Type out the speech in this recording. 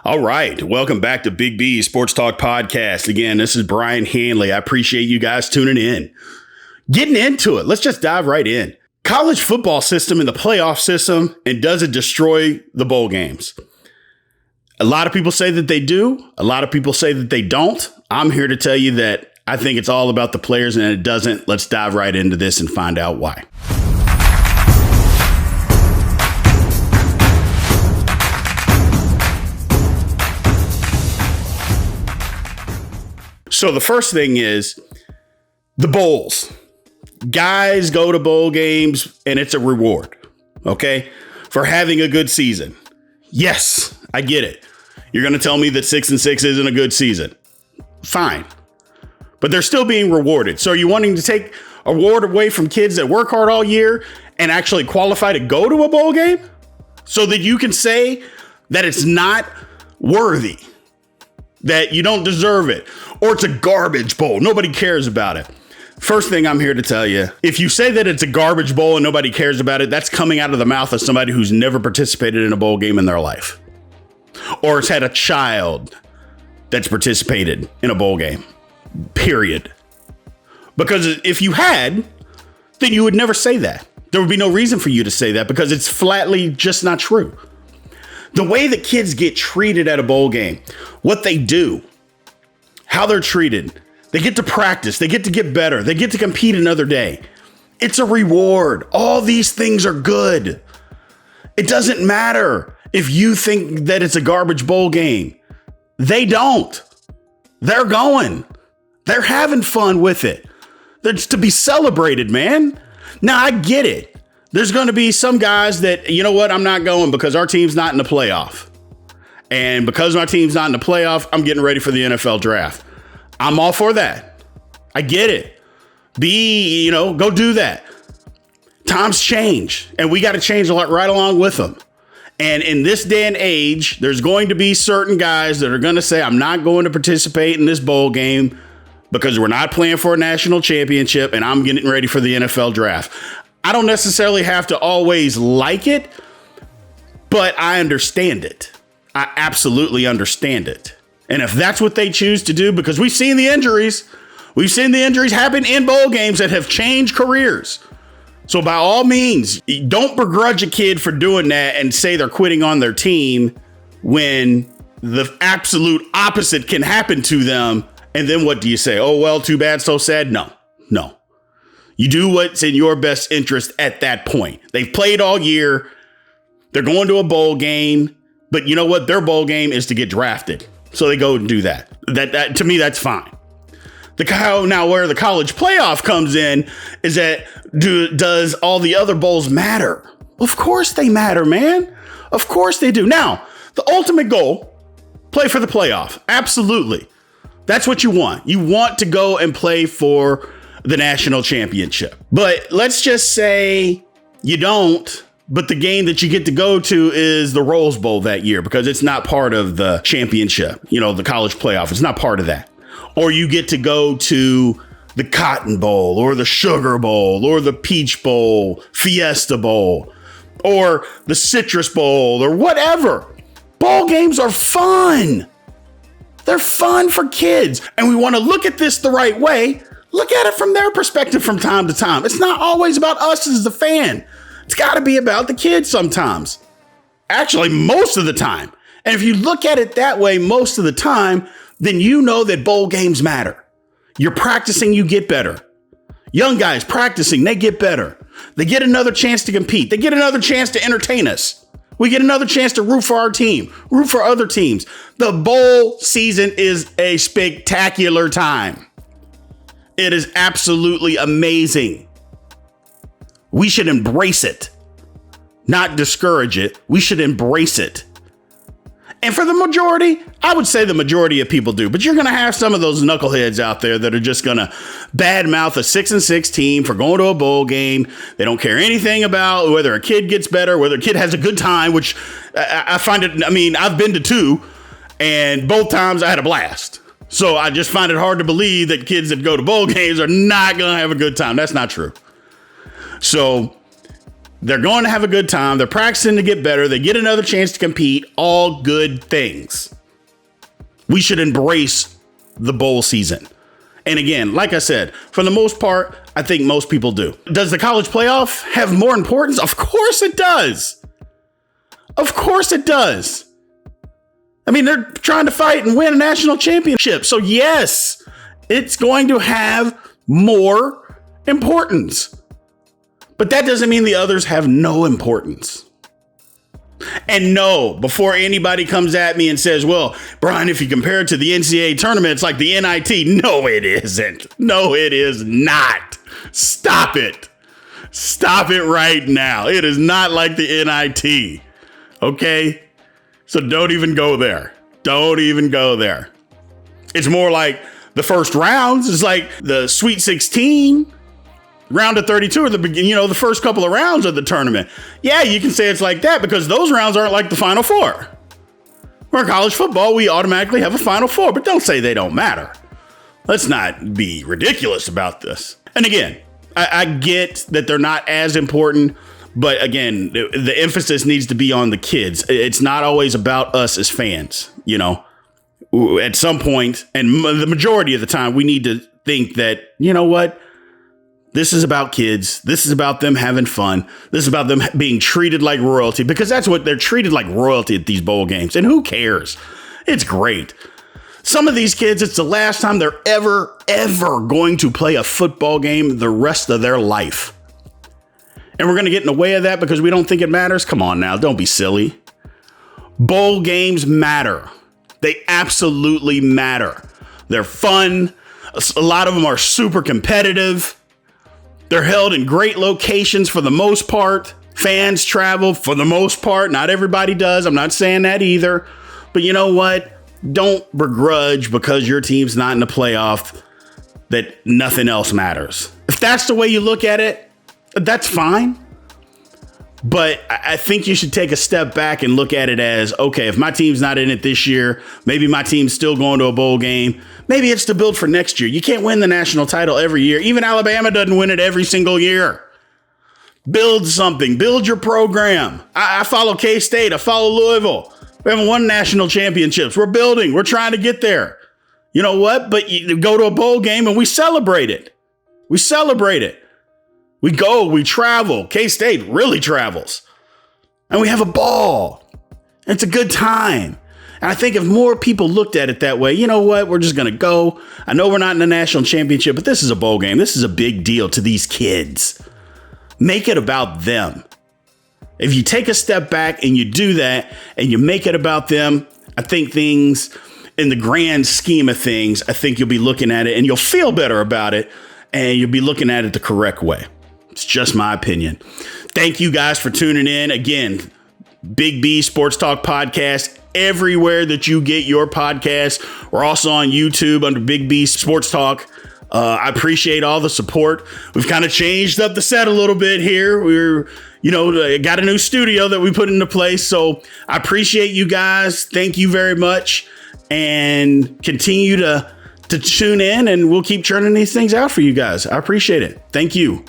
All right. Welcome back to Big B Sports Talk Podcast. Again, this is Brian Hanley. I appreciate you guys tuning in. Getting into it. Let's just dive right in. College football system and the playoff system, and does it destroy the bowl games? A lot of people say that they do. A lot of people say that they don't. I'm here to tell you that I think it's all about the players and it doesn't. Let's dive right into this and find out why. So the first thing is the bowls. Guys go to bowl games and it's a reward, okay, for having a good season. Yes, I get it. You're going to tell me that 6-6 isn't a good season. Fine. But they're still being rewarded. So are you wanting to take a reward away from kids that work hard all year and actually qualify to go to a bowl game so that you can say that it's not worthy, that you don't deserve it, or it's a garbage bowl? Nobody cares about it. First thing I'm here to tell you, if you say that it's a garbage bowl and nobody cares about it, that's coming out of the mouth of somebody who's never participated in a bowl game in their life, or has had a child that's participated in a bowl game, period. Because if you had, then you would never say that. There would be no reason for you to say that because it's flatly just not true. The way that kids get treated at a bowl game, what they do, how they're treated, they get to practice, they get to get better, they get to compete another day. It's a reward. All these things are good. It doesn't matter if you think that it's a garbage bowl game. They don't. They're going. They're having fun with it. It's to be celebrated, man. Now, I get it. There's going to be some guys that, you know what, I'm not going because our team's not in the playoff. And because my team's not in the playoff, I'm getting ready for the NFL draft. I'm all for that. I get it. Go do that. Times change, and we got to change a lot right along with them. And in this day and age, there's going to be certain guys that are going to say, I'm not going to participate in this bowl game because we're not playing for a national championship and I'm getting ready for the NFL draft. I don't necessarily have to always like it, but I understand it. I absolutely understand it. And if that's what they choose to do, because we've seen the injuries happen in bowl games that have changed careers. So by all means, don't begrudge a kid for doing that and say they're quitting on their team when the absolute opposite can happen to them. And then what do you say? Oh, well, too bad, so sad. No. You do what's in your best interest at that point. They've played all year. They're going to a bowl game. But you know what? Their bowl game is to get drafted. So they go and do that. That to me, that's fine. Now where the college playoff comes in is that does all the other bowls matter? Of course they matter, man. Of course they do. Now, the ultimate goal, play for the playoff. Absolutely. That's what you want. You want to go and play for the national championship. But let's just say you don't. But the game that you get to go to is the Rose Bowl that year because it's not part of the championship, the college playoff. It's not part of that. Or you get to go to the Cotton Bowl or the Sugar Bowl or the Peach Bowl, Fiesta Bowl, or the Citrus Bowl or whatever. Bowl games are fun. They're fun for kids. And we want to look at this the right way. Look at it from their perspective from time to time. It's not always about us as the fan. It's got to be about the kids sometimes. Actually, most of the time. And if you look at it that way most of the time, then you know that bowl games matter. You're practicing, you get better. Young guys practicing, they get better. They get another chance to compete. They get another chance to entertain us. We get another chance to root for our team, root for other teams. The bowl season is a spectacular time. It is absolutely amazing. We should embrace it, not discourage it. We should embrace it. And for the majority, I would say the majority of people do. But you're going to have some of those knuckleheads out there that are just going to badmouth a 6-6 team for going to a bowl game. They don't care anything about whether a kid gets better, whether a kid has a good time, which I find it. I mean, I've been to two and both times I had a blast. So I just find it hard to believe that kids that go to bowl games are not going to have a good time. That's not true. So They're going to have a good time. They're practicing to get better. They get another chance to compete. All good things. We should embrace the bowl season. And again, like I said, for the most part, I think most people do. Does the college playoff have more importance? Of course it does. Of course it does. I mean, they're trying to fight and win a national championship. So yes, it's going to have more importance. But that doesn't mean the others have no importance. And no, before anybody comes at me and says, well, Brian, if you compare it to the NCAA tournament, it's like the NIT. No, it isn't. No, it is not. Stop it. Stop it right now. It is not like the NIT. Okay? So don't even go there. Don't even go there. It's more like the first rounds. It's like the Sweet 16. Round of 32 or the first couple of rounds of the tournament. Yeah, you can say it's like that because those rounds aren't like the Final Four. For college football, we automatically have a Final Four, but don't say they don't matter. Let's not be ridiculous about this. And again, I get that they're not as important, but again, the emphasis needs to be on the kids. It's not always about us as fans, At some point, and the majority of the time, we need to think that, you know what? This is about kids. This is about them having fun. This is about them being treated like royalty because that's what they're treated like royalty at these bowl games. And who cares? It's great. Some of these kids, it's the last time they're ever going to play a football game the rest of their life. And we're going to get in the way of that because we don't think it matters. Come on now. Don't be silly. Bowl games matter. They absolutely matter. They're fun. A lot of them are super competitive. They're held in great locations for the most part. Fans travel for the most part. Not everybody does. I'm not saying that either. But you know what? Don't begrudge because your team's not in the playoff that nothing else matters. If that's the way you look at it, that's fine. But I think you should take a step back and look at it as, okay, if my team's not in it this year, maybe my team's still going to a bowl game. Maybe it's to build for next year. You can't win the national title every year. Even Alabama doesn't win it every single year. Build something. Build your program. I follow K-State. I follow Louisville. We haven't won national championships. We're building. We're trying to get there. You know what? But you go to a bowl game and we celebrate it. We celebrate it. We go, we travel. K-State really travels. And we have a ball. And it's a good time. And I think if more people looked at it that way, you know what? We're just going to go. I know we're not in the national championship, but this is a bowl game. This is a big deal to these kids. Make it about them. If you take a step back and you do that and you make it about them, I think things in the grand scheme of things, I think you'll be looking at it and you'll feel better about it and you'll be looking at it the correct way. It's just my opinion. Thank you guys for tuning in. Again, Big B Sports Talk Podcast, everywhere that you get your podcast. We're also on YouTube under Big B Sports Talk. I appreciate all the support. We've kind of changed up the set a little bit here. We're, got a new studio that we put into place. So I appreciate you guys. Thank you very much. And continue to tune in and we'll keep churning these things out for you guys. I appreciate it. Thank you.